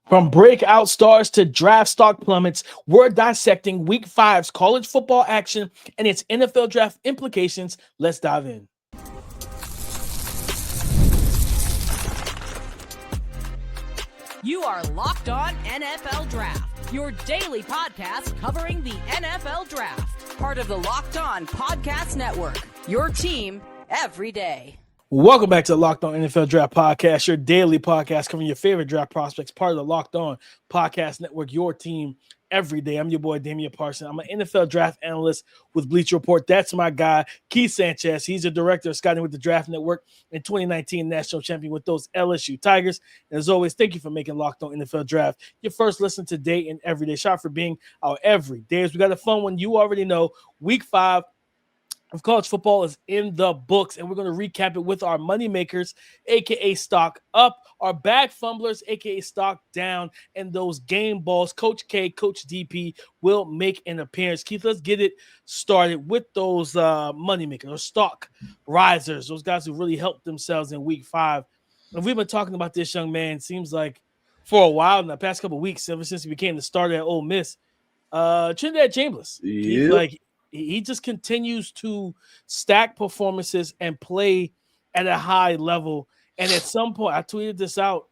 From breakout stars to draft stock plummets, we're dissecting Week 5's college football action and its NFL draft implications. Let's dive in. You are Locked On NFL Draft, your daily podcast covering the NFL Draft. Part of the Locked On Podcast Network, your team every day. Welcome back to the Locked On NFL Draft Podcast, your daily podcast covering your favorite draft prospects, part of the Locked On Podcast Network, your team every day. I'm your boy, Damian Parson. I'm an NFL draft analyst with Bleacher Report. That's my guy, Keith Sanchez. He's a director of scouting with the Draft Network and 2019 national champion with those LSU Tigers. And as always, thank you for making Locked On NFL Draft your first listen today and every day. Shout for being our everydayers. We got a fun one. You already know, Week 5 of college football is in the books, and we're going to recap it with our money makers, aka stock up, our bag fumblers, aka stock down, and those game balls. Coach K, Coach DP will make an appearance. Keith, let's get it started with those money makers, or stock risers, those guys who really helped themselves in Week 5. And we've been talking about this young man, seems like for a while in the past couple of weeks, ever since he became the starter at Ole Miss. Trinidad Chambliss. Yep. He just continues to stack performances and play at a high level. And at some point, I tweeted this out,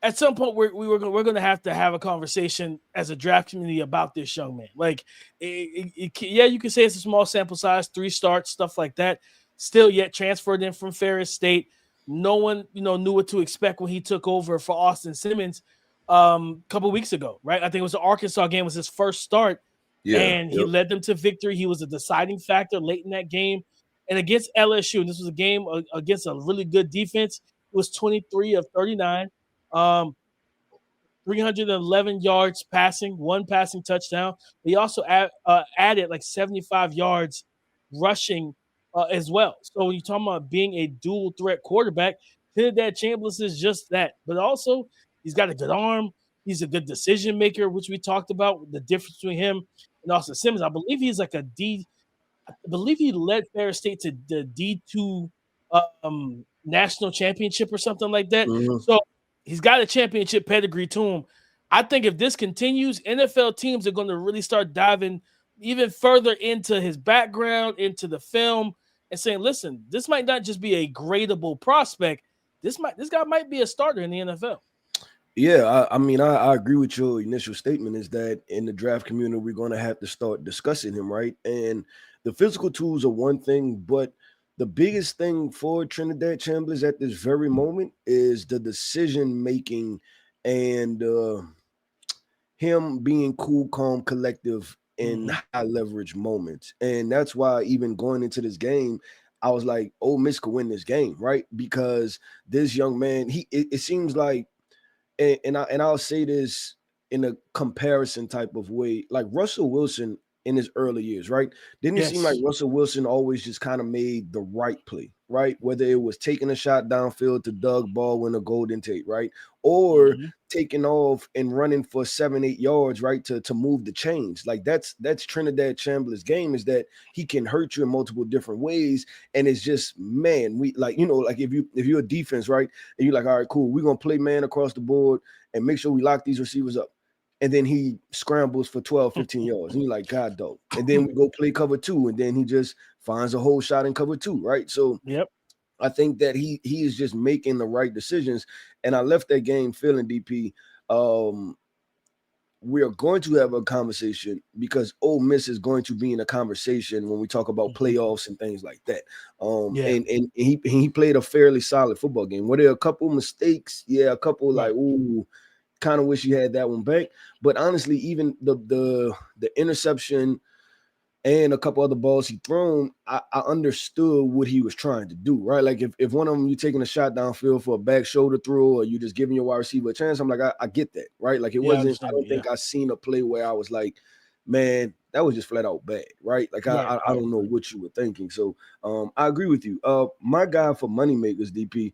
at some point we're going to have a conversation as a draft community about this young man. Like, yeah, you can say it's a small sample size, 3 starts, stuff like that. Still yet transferred in from Ferris State. No one, knew what to expect when he took over for Austin Simmons a couple weeks ago, right? I think it was the Arkansas game was his first start. Yeah, and he led them to victory. He was a deciding factor late in that game. And against LSU, and this was a game against a really good defense, it was 23 of 39, 311 yards passing, 1 passing touchdown. He also added like 75 yards rushing as well. So when you're talking about being a dual threat quarterback, Trinidad Chambliss is just that. But also, he's got a good arm. He's a good decision maker, which we talked about, the difference between him and Austin Simmons. I believe he's like I believe he led Ferris State to the D2 national championship or something like that. Mm-hmm. So he's got a championship pedigree to him. I think if this continues, NFL teams are going to really start diving even further into his background, into the film, and saying, listen, this might not just be a gradable prospect. This guy might be a starter in the NFL. Yeah, I agree with your initial statement is that in the draft community, we're going to have to start discussing him, right? And the physical tools are one thing, but the biggest thing for Trinidad Chambliss at this very moment is the decision-making and him being cool, calm, collective in high-leverage moments. And that's why even going into this game, I was like, Ole Miss could win this game, right? Because this young man, it seems like, and I'll say this in a comparison type of way, like Russell Wilson in his early years, right? Didn't it seem like Russell Wilson always just kind of made the right play, right? Whether it was taking a shot downfield to Doug Baldwin or Golden Tate, right? Or taking off and running for 7-8 yards, right? To move the chains. Like that's Trinidad Chambliss' game, is that he can hurt you in multiple different ways. And it's just, man, we like, like if you're a defense, right? And you're like, all right, cool, we're gonna play man across the board and make sure we lock these receivers up. And then he scrambles for 12, 15 yards. And you're like, God, dope. And then we go play cover 2. And then he just finds a whole shot in cover 2, right? So I think that he is just making the right decisions. And I left that game feeling, DP, we are going to have a conversation because Ole Miss is going to be in a conversation when we talk about playoffs and things like that. And he played a fairly solid football game. Were there a couple mistakes? Yeah, a couple like, ooh, kind of wish he had that one back. But honestly, even the interception and a couple other balls he thrown, I understood what he was trying to do, right? Like if one of them, you're taking a shot downfield for a back shoulder throw or you just giving your wide receiver a chance, I'm like, I get that, right? Like it wasn't, I don't think I seen a play where I was like, man, that was just flat out bad, right? Like I don't know what you were thinking. So I agree with you. My guy for moneymakers, DP,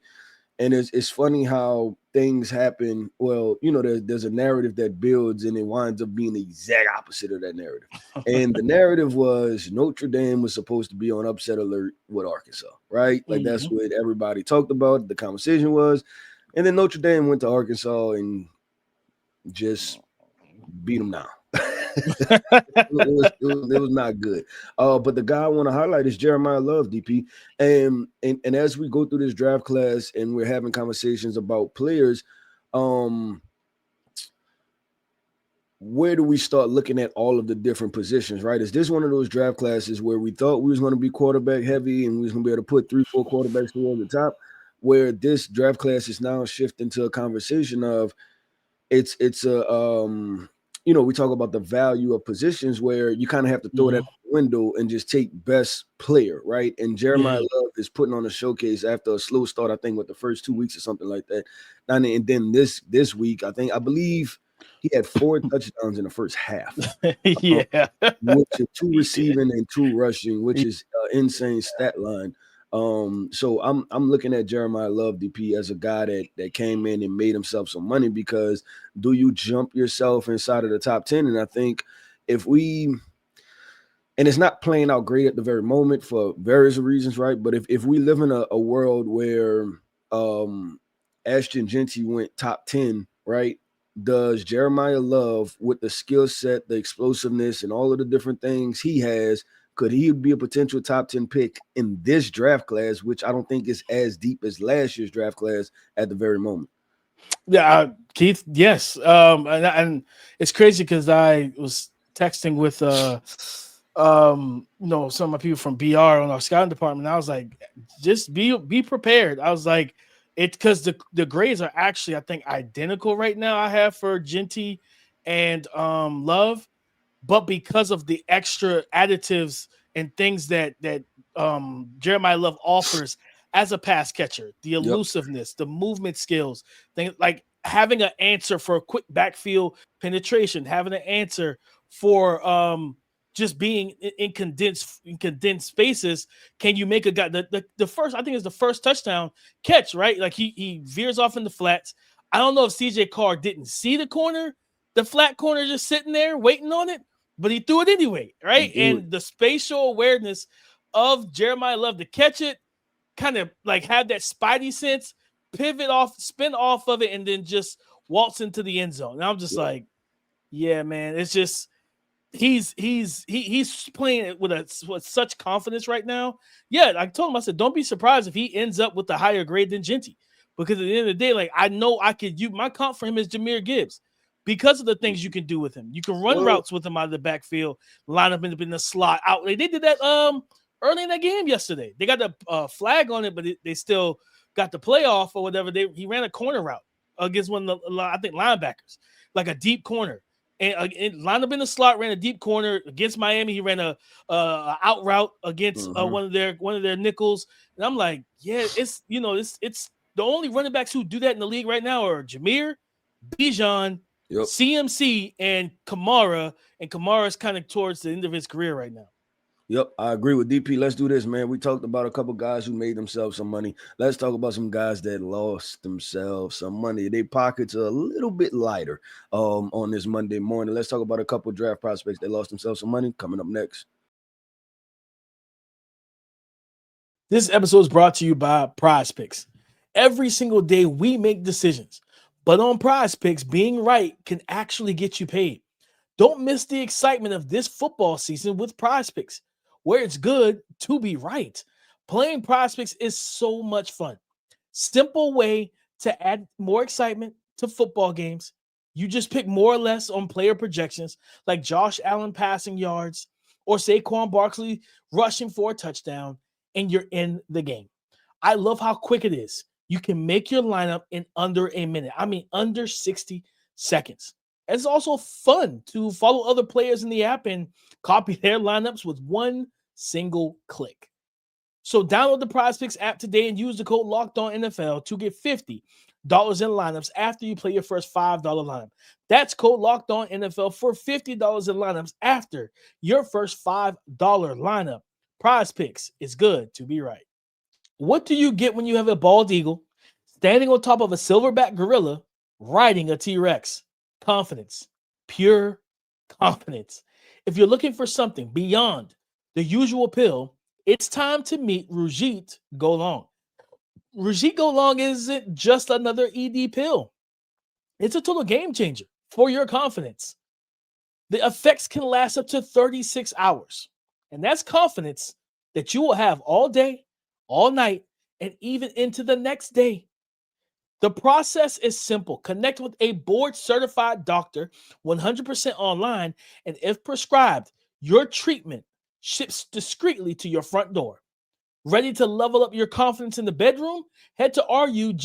and it's funny how things happen. Well, there's a narrative that builds and it winds up being the exact opposite of that narrative. And the narrative was Notre Dame was supposed to be on upset alert with Arkansas, right? Like that's what everybody talked about. The conversation was. And then Notre Dame went to Arkansas and just beat them now. it was not good. But the guy I want to highlight is Jeremiah Love, DP. And as we go through this draft class and we're having conversations about players, where do we start looking at all of the different positions, right? Is this one of those draft classes where we thought we was going to be quarterback heavy and we was going to be able to put 3-4 quarterbacks towards the top, where this draft class is now shifting to a conversation of it's a we talk about the value of positions where you kind of have to throw that out the window and just take best player, right? And Jeremiah Love is putting on a showcase after a slow start, I think, with the first 2 weeks or something like that. And then this week, I believe he had 4 touchdowns in the first half. Yeah. Which is 2 receiving and 2 rushing, which is an insane stat line. So I'm looking at Jeremiah Love, DP, as a guy that came in and made himself some money, because do you jump yourself inside of the top 10? And I think and it's not playing out great at the very moment for various reasons, right? But if we live in a world where Ashton Jeanty went top 10, right? Does Jeremiah Love, with the skill set, the explosiveness, and all of the different things he has, could he be a potential top 10 pick in this draft class, which I don't think is as deep as last year's draft class at the very moment? Yeah, Keith, yes. And it's crazy because I was texting with some of my people from BR on our scouting department. I was like, just be prepared. I was like, because the grades are actually, I think, identical right now. I have for Jeanty and Love. But because of the extra additives and things that Jeremiah Love offers as a pass catcher, the elusiveness, the movement skills, things like having an answer for a quick backfield penetration, having an answer for just being in condensed spaces. Can you make a guy the first? I think it's the first touchdown catch, right? Like he veers off in the flats. I don't know if CJ Carr didn't see the flat corner just sitting there waiting on it, but he threw it anyway, right? And the spatial awareness of Jeremiah Love to catch it, kind of like have that spidey sense, pivot off, spin off of it, and then just waltz into the end zone. And I'm just like, yeah, man, it's just he's playing it with such confidence right now. Yeah, I told him, I said, don't be surprised if he ends up with a higher grade than Jeanty, because at the end of the day, like, I know I could use my comp for him is Jahmyr Gibbs. Because of the things you can do with him. You can run routes with him out of the backfield, line up in the slot out. They did that early in that game yesterday. They got the flag on it, but they still got the playoff or whatever. He ran a corner route against one of the, I think, linebackers, like a deep corner. And lined up in the slot, ran a deep corner against Miami. He ran a out route against one of their nickels. And I'm like, yeah, it's the only running backs who do that in the league right now are Jahmyr, Bijan, CMC, and Kamara. And Kamara's kind of towards the end of his career right now. Yep, I agree with DP. Let's do this, man. We talked about a couple guys who made themselves some money. Let's talk about some guys that lost themselves some money. Their pockets are a little bit lighter on this Monday morning. Let's talk about a couple draft prospects that lost themselves some money. Coming up next. This episode is brought to you by PrizePicks. Every single day we make decisions, but on PrizePicks, being right can actually get you paid. Don't miss the excitement of this football season with PrizePicks, where it's good to be right. Playing PrizePicks is so much fun. Simple way to add more excitement to football games. You just pick more or less on player projections, like Josh Allen passing yards or Saquon Barkley rushing for a touchdown, and you're in the game. I love how quick it is. You can make your lineup in under a minute. I mean, under 60 seconds. It's also fun to follow other players in the app and copy their lineups with one single click. So download the PrizePicks app today and use the code LOCKEDONNFL to get $50 in lineups after you play your first $5 lineup. That's code LOCKEDONNFL for $50 in lineups after your first $5 lineup. PrizePicks is good to be right. What do you get when you have a bald eagle standing on top of a silverback gorilla riding a T-Rex? Confidence, pure confidence. If you're looking for something beyond the usual pill, it's time to meet Rajit Go Long. Rajit Go Long isn't just another ED pill. It's a total game changer. for your confidence. The effects can last up to 36 hours. And that's confidence that you will have all day, all night, and even into the next day. The process is simple. Connect with a board-certified doctor 100% online, and if prescribed, your treatment ships discreetly to your front door. Ready to level up your confidence in the bedroom? Head to rugiet.com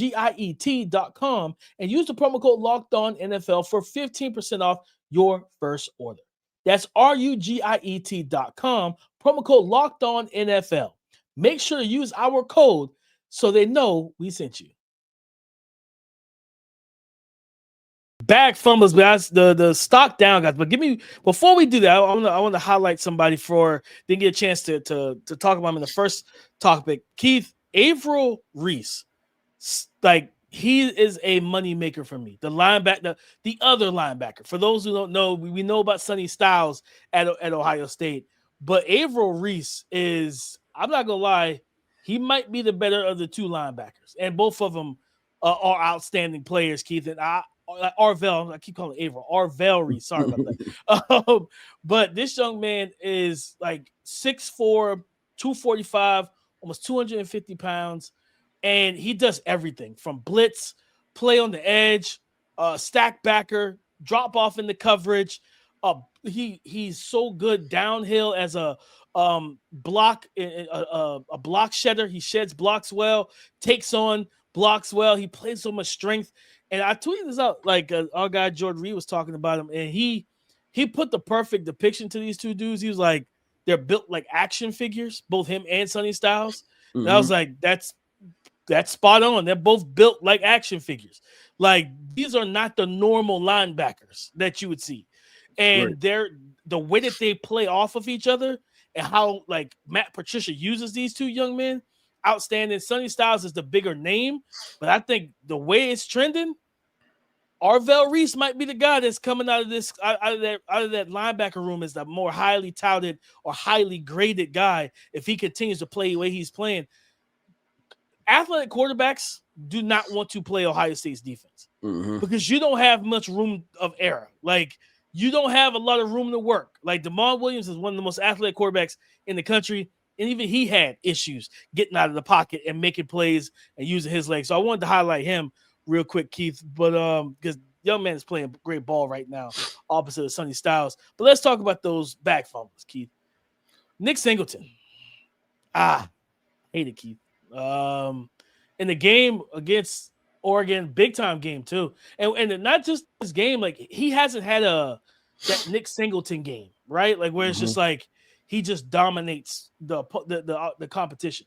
and use the promo code LOCKEDONNFL for 15% off your first order. That's rugiet.com, promo code LOCKEDONNFL. Make sure to use our code so they know we sent you. Bag fumbles, guys. The stock down, guys. But before we do that, I want to highlight somebody didn't get a chance to talk about him in the first topic. Keith, Averill Reese, like he is a money maker for me. The linebacker, the other linebacker. For those who don't know, we know about Sonny Styles at Ohio State, but Averill Reese is, I'm not gonna lie, he might be the better of the two linebackers, and both of them are outstanding players, Keith. And Arvell, I keep calling it Averill. Arvell Reese, sorry about that. But this young man is like 6'4", 245, almost 250 pounds, and he does everything from blitz, play on the edge, stack backer, drop off in the coverage. He's so good downhill as a block shedder. He sheds blocks well, takes on blocks well. He plays so much strength. And I tweeted this out, like our guy Jordan Reed was talking about him, and he put the perfect depiction to these two dudes. He was like, they're built like action figures, both him and Sonny Styles. Mm-hmm. And I was like, that's spot on. They're both built like action figures. Like, these are not the normal linebackers that you would see. And they're the way that they play off of each other and how like Matt Patricia uses these two young men, outstanding. Sonny Styles is the bigger name, but I think the way it's trending, Arvell Reese might be the guy that's coming out of that linebacker room as the more highly touted or highly graded guy if he continues to play the way he's playing. Athletic quarterbacks do not want to play Ohio State's defense because you don't have much room of error. Like, you don't have a lot of room to work. Like, Damon Williams is one of the most athletic quarterbacks in the country, and even he had issues getting out of the pocket and making plays and using his legs. So I wanted to highlight him real quick, Keith. But because young man is playing great ball right now, opposite of Sonny Styles. But let's talk about those back fumbles, Keith. Nick Singleton. Hate it, Keith. In the game against Oregon, big time game too, and not just this game. Like, he hasn't had that Nick Singleton game, right? Like, where it's just like he just dominates the competition.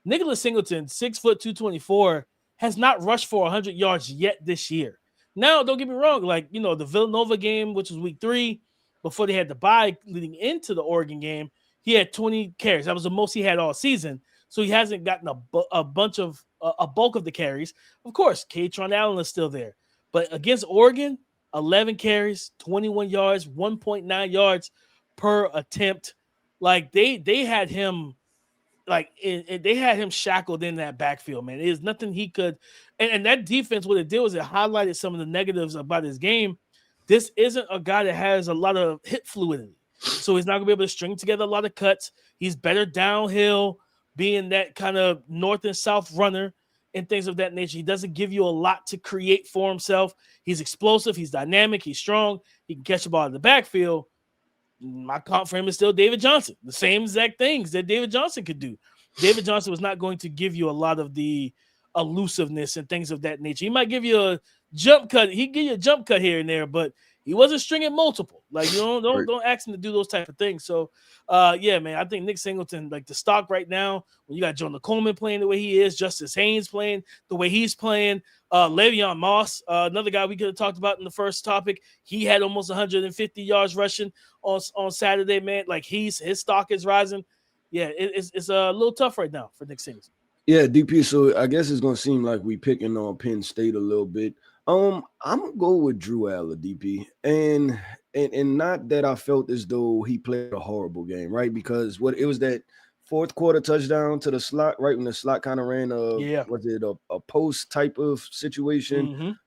Nicholas Singleton, 6', 224, has not rushed for 100 yards yet this year. Now, don't get me wrong. Like, the Villanova game, which was week 3, before they had the bye leading into the Oregon game, he had 20 carries. That was the most he had all season. So he hasn't gotten a bulk of the carries. Of course, Katron Allen is still there. But against Oregon, 11 carries, 21 yards, 1.9 yards per attempt. Like, they had him shackled in that backfield, man. There's nothing he could. And that defense, what it did was it highlighted some of the negatives about his game. This isn't a guy that has a lot of hip fluidity. So he's not going to be able to string together a lot of cuts. He's better downhill, being that kind of north and south runner and things of that nature. He doesn't give you a lot to create for himself. He's explosive. He's dynamic. He's strong. He can catch the ball in the backfield. My comp for him is still David Johnson. The same exact things that David Johnson could do. David Johnson was not going to give you a lot of the elusiveness and things of that nature. He might give you a jump cut. He'd give you a jump cut here and there, but he wasn't stringing multiple. Like, you don't ask him to do those type of things. So, yeah, man, I think Nick Singleton, like, the stock right now, when you got Jonah Coleman playing the way he is, Justice Haynes playing the way he's playing, Le'Veon Moss, another guy we could have talked about in the first topic, he had almost 150 yards rushing on Saturday, man. Like, his stock is rising. Yeah, it's a little tough right now for Nick Singleton. Yeah, DP. So I guess it's gonna seem like we picking on Penn State a little bit. I'm gonna go with Drew Allar, DP, and not that I felt as though he played a horrible game, right? Because it was that fourth quarter touchdown to the slot, right when the slot kind of ran was it a post type of situation?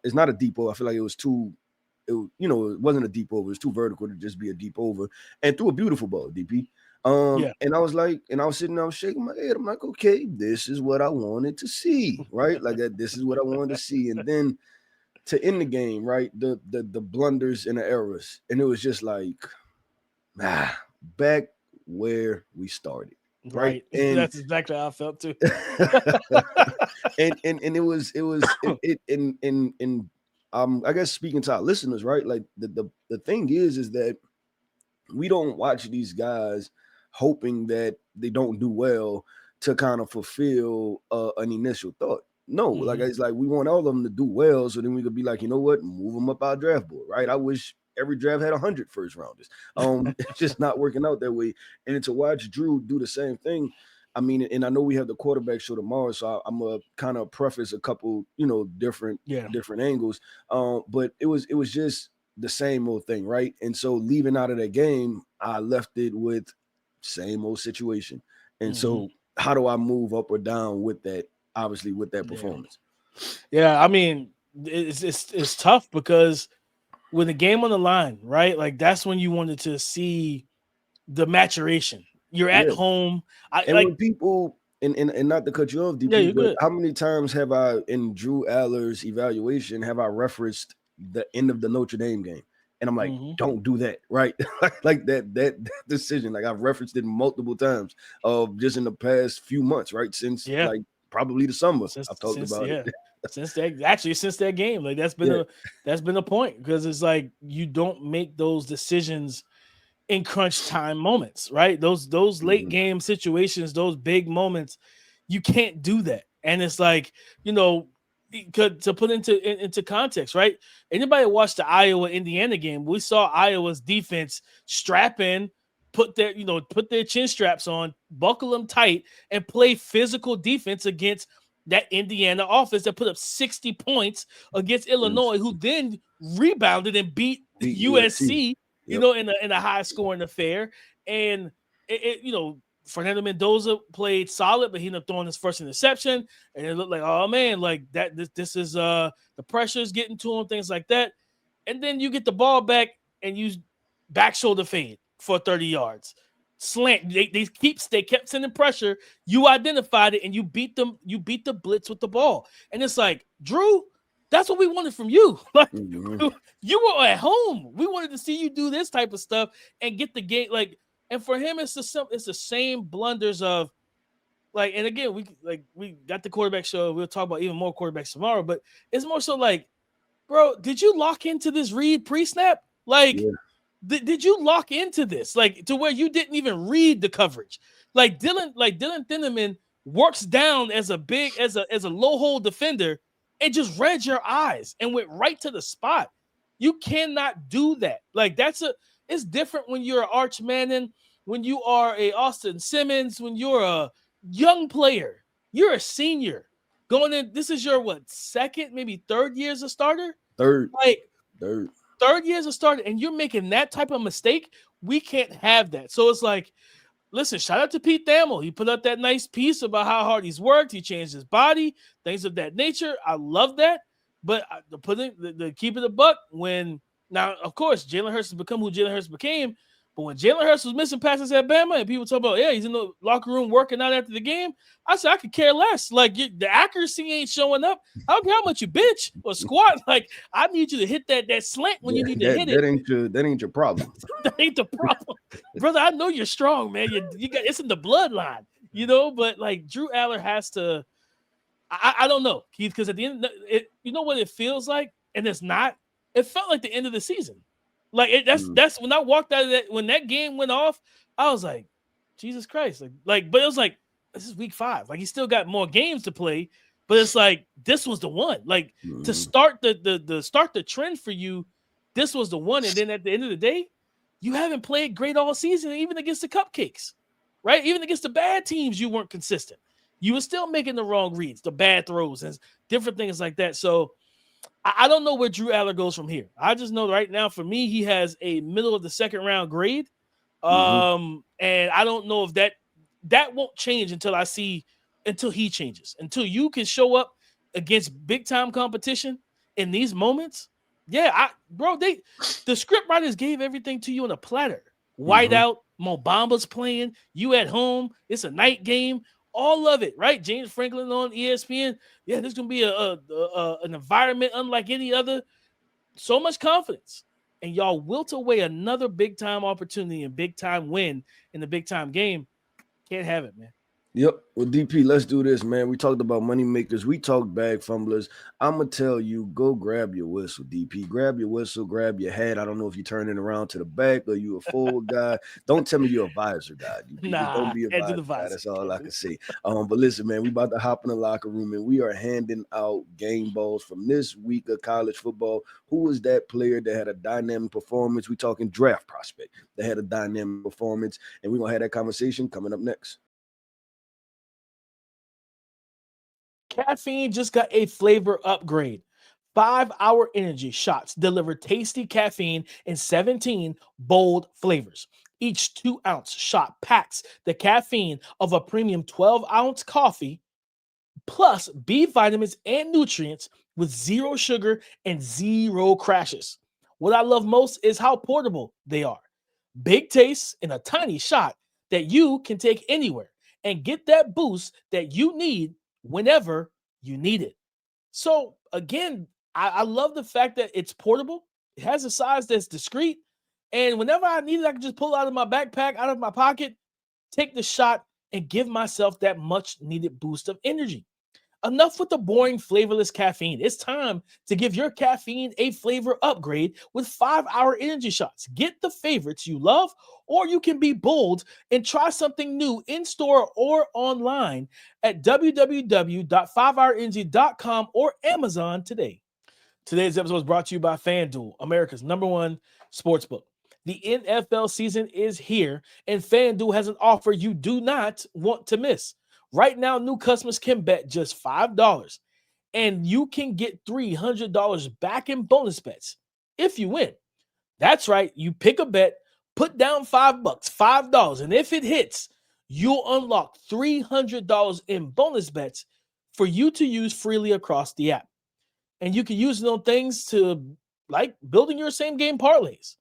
It's not a deep ball. I feel like it was too it wasn't a deep over. It was too vertical to just be a deep over, and threw a beautiful ball, DP. And I was sitting there, I was shaking my head. I'm like, okay, this is what I wanted to see, right? Like that, this is what I wanted to see. And then to end the game, right? The blunders and the errors. And it was just like, back where we started. Right. And that's exactly how I felt too. and it was I guess speaking to our listeners, right? Like the thing is that we don't watch these guys hoping that they don't do well to kind of fulfill an initial thought. No, like it's like we want all of them to do well, so then we could be like, you know what, move them up our draft board, right? I wish every draft had 100 first rounders. It's just not working out that way. And to watch Drew do the same thing, I mean, and I know we have the quarterback show tomorrow, so I'm gonna kind of preface a couple, different angles. But it was just the same old thing, right? And so leaving out of that game, I left it with same old situation. And so how do I move up or down with that? Obviously, with that performance. Yeah, I mean, it's tough because with the game on the line, right? Like that's when you wanted to see the maturation. You're at home. When people and not to cut you off, DP, but how many times have I in Drew Allar's evaluation have I referenced the end of the Notre Dame game? And I'm like, don't do that, right? Like that decision. Like I've referenced it multiple times just in the past few months, right? Since like probably the summer. I've talked about it. Since that game. Like that's been a point because it's like you don't make those decisions in crunch time moments, right? Those late game situations, those big moments, you can't do that. And it's like, to put into context, right? Anybody watched the Iowa-Indiana game? We saw Iowa's defense strap in, put their chin straps on, buckle them tight, and play physical defense against that Indiana offense that put up 60 points against Illinois, who then rebounded and beat USC, in a high scoring affair. And Fernando Mendoza played solid, but he ended up throwing his first interception, and it looked like, oh man, like that. This is the pressure's getting to him, things like that. And then you get the ball back and you back shoulder fade for 30 yards. Slant. They kept sending pressure. You identified it and you beat them. You beat the blitz with the ball. And it's like, Drew, that's what we wanted from you. Like you were at home. We wanted to see you do this type of stuff and get the game. Like, and for him, it's the same blunders of like. And again, we got the quarterback show. We'll talk about even more quarterbacks tomorrow. But it's more so like, bro, did you lock into this read pre-snap? Like. Yeah. Did you lock into this like to where you didn't even read the coverage? Like Dylan Thieneman works down as a low hole defender and just read your eyes and went right to the spot. You cannot do that. Like it's different when you're an Arch Manning, when you are a Austin Simmons, when you're a young player, you're a senior going in. This is your second, maybe third year as a starter. Third. Third year as a starter, and you're making that type of mistake. We can't have that. So it's like, listen, shout out to Pete Thamel. He put up that nice piece about how hard he's worked. He changed his body, things of that nature. I love that. But the keep it a buck now, of course, Jalen Hurts has become who Jalen Hurts became. But when Jalen Hurts was missing passes at Bama and people talk about, he's in the locker room working out after the game, I said, I could care less. Like, the accuracy ain't showing up. I don't care how much you bench or squat. Like, I need you to hit that slant when you need to hit it. That ain't your problem. That ain't the problem. Brother, I know you're strong, man. You got it's in the bloodline, but like Drew Allar has to, I don't know, Keith, because at the end, you know what it feels like? And it's not. It felt like the end of the season. Like that's when I walked out of that, when that game went off, I was like, Jesus Christ. Like, but it was like, this is week 5. Like, he still got more games to play, but it's like, this was the one. Like, to start the trend for you, this was the one. And then at the end of the day, you haven't played great all season, even against the cupcakes, right? Even against the bad teams, you weren't consistent. You were still making the wrong reads, the bad throws, and different things like that. So I don't know where Drew Allar goes from here. I just know right now, for me, he has a middle of the second round grade. And I don't know if that won't change until he changes. Until you can show up against big time competition in these moments, Yeah, the script writers gave everything to you on a platter. Mm-hmm. Whiteout, Mo Bamba's playing, you at home, it's a night game, all of it, right? James Franklin on ESPN. Yeah, this is gonna be an environment unlike any other. So much confidence. And y'all wilt away another big time opportunity and big time win in the big time game. Can't have it, man. Yep. Well, DP, let's do this, man. We talked about money makers. We talked bag fumblers. I'm going to tell you, go grab your whistle, DP. Grab your whistle, grab your hat. I don't know if you're turning around to the back or you a forward guy. Don't tell me you're a visor guy, DP. Nah, Don't be a can't do the visor guy. visor. That's all I can say. But listen, man, we about to hop in the locker room and we are handing out game balls from this week of college football. Who was that player that had a dynamic performance? We talking draft prospect that had a dynamic performance, and we're going to have that conversation coming up next. Caffeine just got a flavor upgrade. 5-hour energy shots deliver tasty caffeine in 17 bold flavors. Each 2-ounce shot packs the caffeine of a premium 12-ounce coffee, plus B vitamins and nutrients with 0 sugar and 0 crashes. What I love most is how portable they are. Big taste in a tiny shot that you can take anywhere and get that boost that you need whenever you need it. So again, I love the fact that it's portable. It has a size that's discreet. And whenever I need it, I can just pull it out of my backpack, out of my pocket, take the shot, and give myself that much needed boost of energy. Enough with the boring, flavorless caffeine. It's time to give your caffeine a flavor upgrade with 5-hour energy shots. Get the favorites you love, or you can be bold and try something new in store or online at www.5hourenergy.com or Amazon today. Today's episode is brought to you by FanDuel, America's #1 sportsbook. The NFL season is here, and FanDuel has an offer you do not want to miss. Right now, new customers can bet just $5, and you can get $300 back in bonus bets if you win. That's right. You pick a bet, put down $5, and if it hits, you'll unlock $300 in bonus bets for you to use freely across the app. And you can use it on things to like building your same game parlays,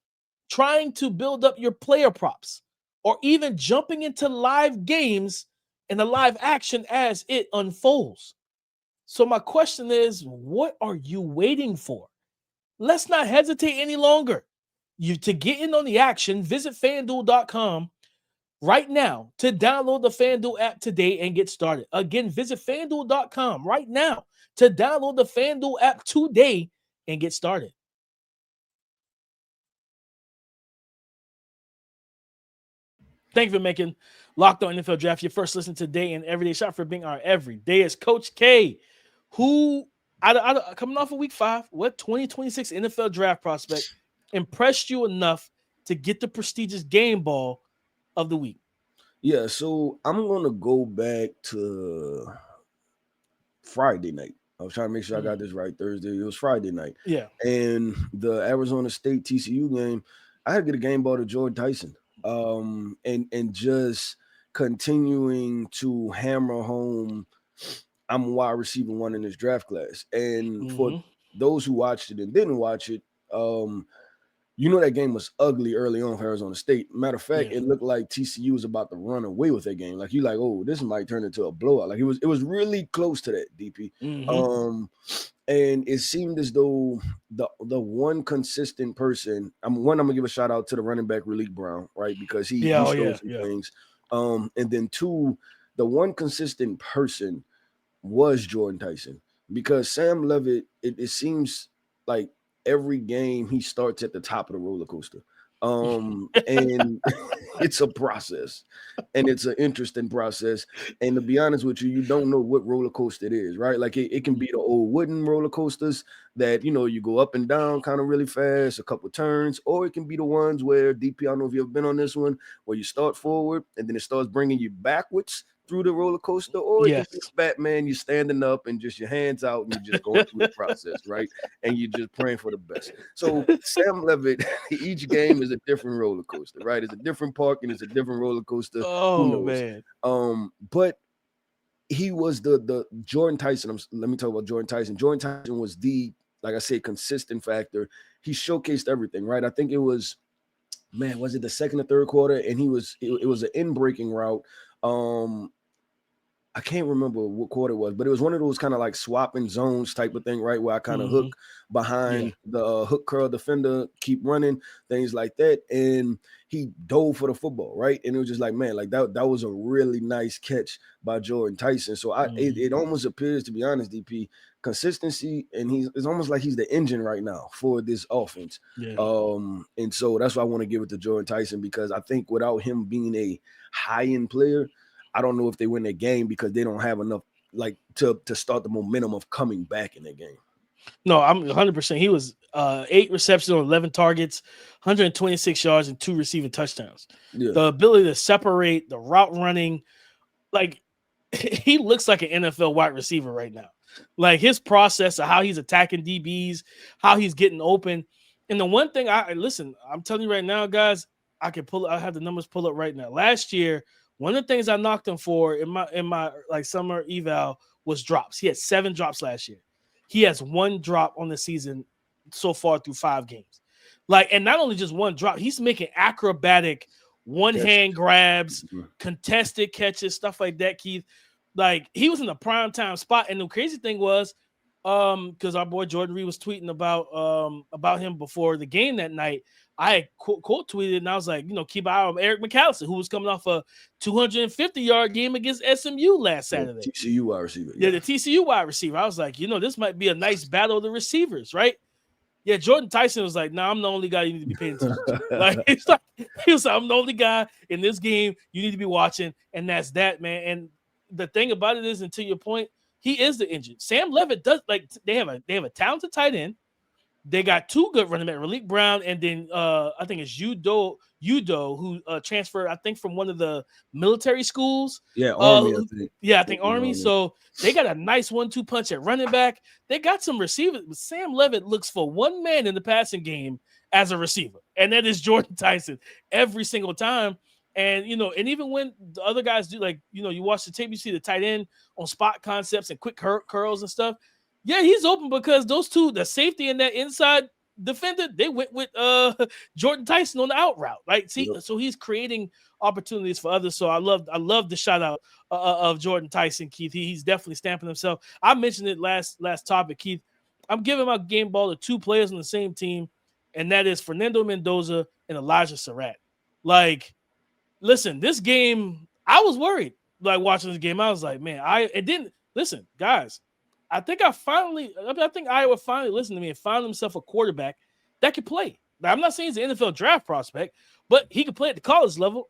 trying to build up your player props, or even jumping into live games and the live action as it unfolds. So my question is, what are you waiting for? Let's not hesitate any longer. To get in on the action, visit FanDuel.com right now to download the FanDuel app today and get started. Again, visit FanDuel.com right now to download the FanDuel app today and get started. Thank you for making Locked On NFL Draft your first listen today and everyday shot, for being our everyday is Coach K, who, coming off of week 5, what 2026 NFL draft prospect impressed you enough to get the prestigious game ball of the week? Yeah, so I'm going to go back to Friday night. I was trying to make sure I got this right. Thursday, it was Friday night. Yeah. And the Arizona State TCU game, I had to get a game ball to Jordan Tyson. And just continuing to hammer home, I'm a wide receiver 1 in this draft class. And for those who watched it and didn't watch it, you know that game was ugly early on for Arizona State. Matter of fact, it looked like TCU was about to run away with that game. Like, you like, oh, this might turn into a blowout. Like, it was really close to that, DP. And it seemed as though the one consistent person, I'm gonna give a shout out to the running back Raleek Brown, right? Because he showed some things. And then 2, the one consistent person was Jordan Tyson, because Sam Levitt, it seems like every game he starts at the top of the roller coaster. And it's a process, and it's an interesting process. And to be honest with you, you don't know what roller coaster it is, right? Like it can be the old wooden roller coasters that, you know, you go up and down kind of really fast, a couple turns, or it can be the ones where, DP, I don't know if you've ever been on this one, where you start forward and then it starts bringing you backwards through the roller coaster, or it can be Batman, you're standing up and just your hands out and you're just going through the process, right? And you're just praying for the best. So Sam Levitt, each game is a different roller coaster, right? It's a different park and it's a different roller coaster. Oh, man. But he was the Jordan Tyson. Let me talk about Jordan Tyson. Jordan Tyson was the like I said, consistent factor. He showcased everything, right? I think it was, man, was it the second or third quarter? And it was an in-breaking route. I can't remember what quarter it was, but it was one of those kind of like swapping zones type of thing, right? Where I kind of hook behind the hook curl defender, keep running, things like that. And he dove for the football, right? And it was just like, man, like that was a really nice catch by Jordan Tyson. So it almost appears, to be honest, DP, consistency, and it's almost like he's the engine right now for this offense. Yeah. And so that's why I want to give it to Jordan Tyson, because I think without him being a high-end player, I don't know if they win their game, because they don't have enough like to start the momentum of coming back in that game. No, I'm 100%. He was 8 receptions on 11 targets, 126 yards, and 2 receiving touchdowns. Yeah. The ability to separate, the route running, like he looks like an NFL wide receiver right now. Like his process of how he's attacking DBs, how he's getting open. And the one thing I'm telling you right now, guys, I have the numbers pulled up right now. Last year, one of the things I knocked him for in my like summer eval was drops. He had 7 drops last year. He has 1 drop on the season so far through 5 games. Like, and not only just 1 drop, he's making acrobatic one-hand grabs, contested catches, stuff like that, Keith. Like, he was in the prime time spot. And the crazy thing was, because our boy Jordan Reed was tweeting about him before the game that night, I had quote tweeted, and I was like, keep an eye on Eric McAllister, who was coming off a 250-yard game against SMU last Saturday. TCU wide receiver. Yeah, the TCU wide receiver. I was like, this might be a nice battle of the receivers, right? Yeah, Jordan Tyson was like, I'm the only guy you need to be paying attention to. Like, he was like, I'm the only guy in this game you need to be watching, and that's that, man. And the thing about it is, and to your point, he is the engine. Sam Levitt does, like, they have a talented tight end. They got 2 good running backs, Raleek Brown, and then I think it's Udo, who transferred, I think, from one of the military schools. Yeah, Army, I think. Yeah, I think Army. So they got a nice 1-2 punch at running back. They got some receivers. Sam Levitt looks for one man in the passing game as a receiver, and that is Jordan Tyson every single time. And, and even when the other guys do, like, you watch the tape, you see the tight end on spot concepts and quick curls and stuff. Yeah, he's open because those two, the safety and that inside defender, they went with Jordan Tyson on the out route. Right? See, so he's creating opportunities for others. So I love the shout out of Jordan Tyson, Keith. He's definitely stamping himself. I mentioned it last topic, Keith. I'm giving my game ball to 2 players on the same team, and that is Fernando Mendoza and Elijah Surratt. Like, listen, this game, I was worried. Like, watching this game, I was like, man, listen, guys. I think Iowa finally listened to me and found himself a quarterback that could play. Now, I'm not saying he's an NFL draft prospect, but he could play at the college level.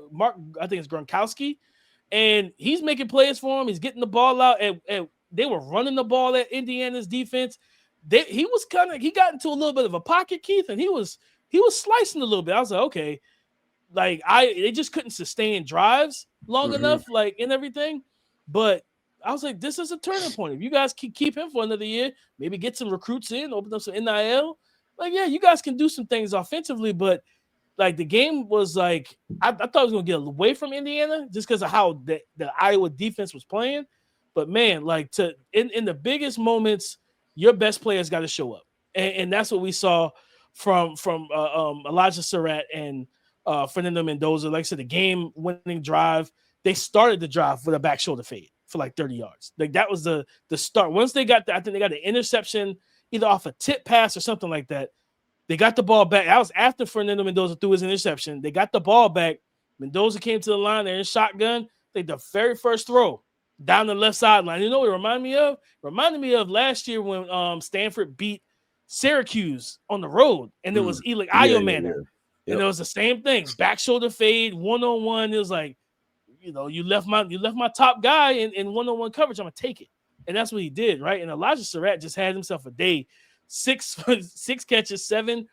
Mark, I think it's Gronkowski, and he's making plays for him. He's getting the ball out, and they were running the ball at Indiana's defense. He got into a little bit of a pocket, Keith, and he was slicing a little bit. I was like, okay, like they just couldn't sustain drives long enough, like, and everything, but I was like, this is a turning point. If you guys keep him for another year, maybe get some recruits in, open up some NIL. Like, yeah, you guys can do some things offensively, but like the game was like, I thought I was going to get away from Indiana just because of how the Iowa defense was playing. But man, like in the biggest moments, your best players got to show up. And that's what we saw from Elijah Surratt and Fernando Mendoza. Like I said, the game-winning drive, they started the drive with a back shoulder fade for like 30 yards. Like that was the start. Once they got I think they got an interception either off a tip pass or something like that. They got the ball back. That was after Fernando Mendoza threw his interception. They got the ball back. Mendoza came to the line. They're in shotgun. The very first throw down the left sideline. You know what it reminded me of? Reminded me of last year when Stanford beat Syracuse on the road, and it was Eli Ayomanor. Yep. And it was the same thing. Back shoulder fade, 1-on-1. It was like, you left my top guy in one-on-one coverage. I'm gonna take it, and that's what he did, right? And Elijah Surratt just had himself a day. 6 catches, 7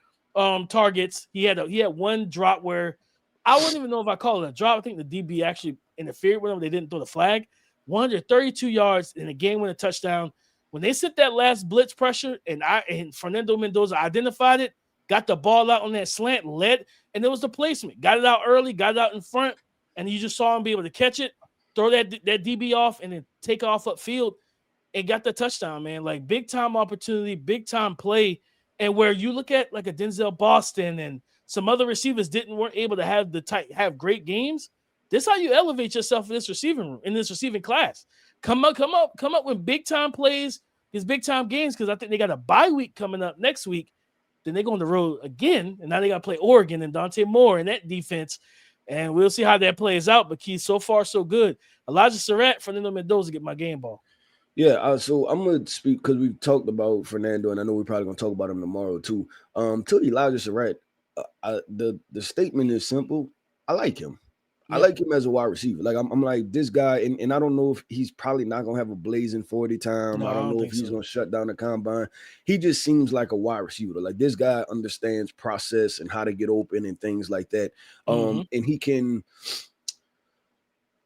targets. He had 1 drop where I wouldn't even know if I call it a drop. I think the DB actually interfered with him. They didn't throw the flag. 132 yards in a game-winning touchdown. When they sent that last blitz pressure, and Fernando Mendoza identified it, got the ball out on that slant, led, and it was the placement. Got it out early, got it out in front, and you just saw him be able to catch it, throw that DB off, and then take off upfield. and got the touchdown, man. Like big time opportunity, big time play. And where you look at like a Denzel Boston and some other receivers weren't able to have great games. This is how you elevate yourself in this receiving room, in this receiving class. Come up with big time plays, these big time games, because I think they got a bye week coming up next week. Then they go on the road again, and now they got to play Oregon and Dante Moore in that defense. And we'll see how that plays out. But Keith, so far so good. Elijah Surratt, Fernando Mendoza get my game ball. Yeah, so I'm gonna speak because we've talked about Fernando, and I know we're probably gonna talk about him tomorrow too. To Elijah Surratt, the statement is simple. I like him. I like him as a wide receiver. Like I'm like this guy, and I don't know if he's probably not gonna have a blazing 40 time. No, I don't know if he's gonna shut down the combine. He just seems like a wide receiver. Like this guy understands process and how to get open and things like that. And he can.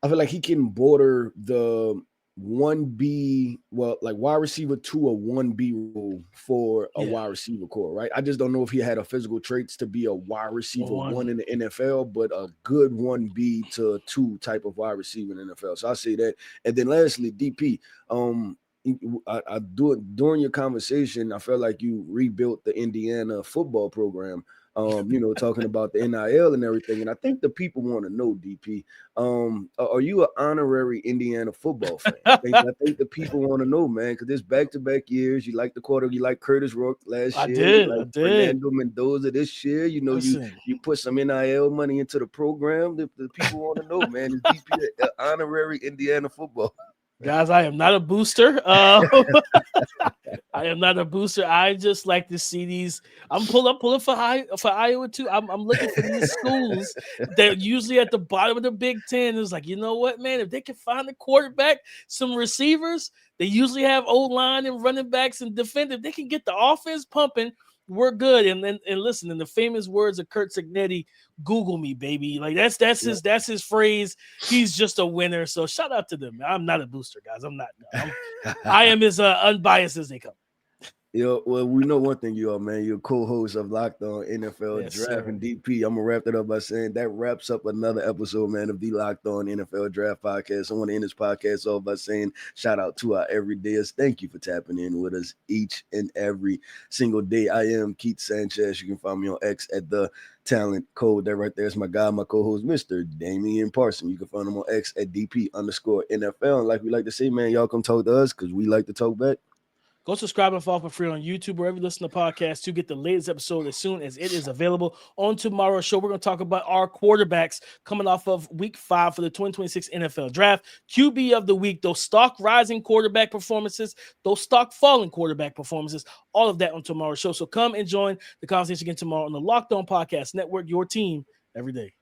I feel like he can border the 1B, like wide receiver to a 1B role for a wide receiver core, right? I just don't know if he had a physical traits to be a wide receiver one in the NFL, but a good 1B to 2 type of wide receiver in the NFL. So I say that. And then lastly, DP, I do it during your conversation. I felt like you rebuilt the Indiana football program. Talking about the NIL and everything. And I think the people want to know, DP, are you an honorary Indiana football fan? I think the people want to know, man, because there's back-to-back years. You like the quarter, you like Curtis Rourke last year. I did. Fernando Mendoza this year. You put some NIL money into the program. The people want to know, man, is DP an honorary Indiana football? Guys, I am not a booster. I am not a booster. I just like to see these. I'm pulling for Iowa too. I'm looking for these schools that usually at the bottom of the Big Ten. It's like, you know what, man? If they can find a quarterback, some receivers, they usually have O-line and running backs and defenders. They can get the offense pumping. We're good. And listen, in the famous words of Kurt Signetti, Google me, baby. Like that's his phrase. He's just a winner. So shout out to them. I'm not a booster, guys. I'm not. I am as unbiased as they come. Well, we know one thing, man. You're a co-host of Locked On NFL Draft and DP. I'm gonna wrap it up by saying that wraps up another episode, man, of the Locked On NFL Draft podcast. I want to end this podcast off by saying shout out to our everydayers. Thank you for tapping in with us each and every single day. I am Keith Sanchez. You can find me on X at the Talent Code. That right there is my guy, my co-host, Mr. Damian Parson. You can find him on X at DP_NFL. And like we like to say, man, y'all come talk to us because we like to talk back. Go subscribe and follow for free on YouTube, wherever you listen to podcasts, to get the latest episode as soon as it is available. On tomorrow's show, we're going to talk about our quarterbacks coming off of week 5 for the 2026 NFL Draft. QB of the week, those stock rising quarterback performances, those stock falling quarterback performances, all of that on tomorrow's show. So come and join the conversation again tomorrow on the Locked On Podcast Network, your team every day.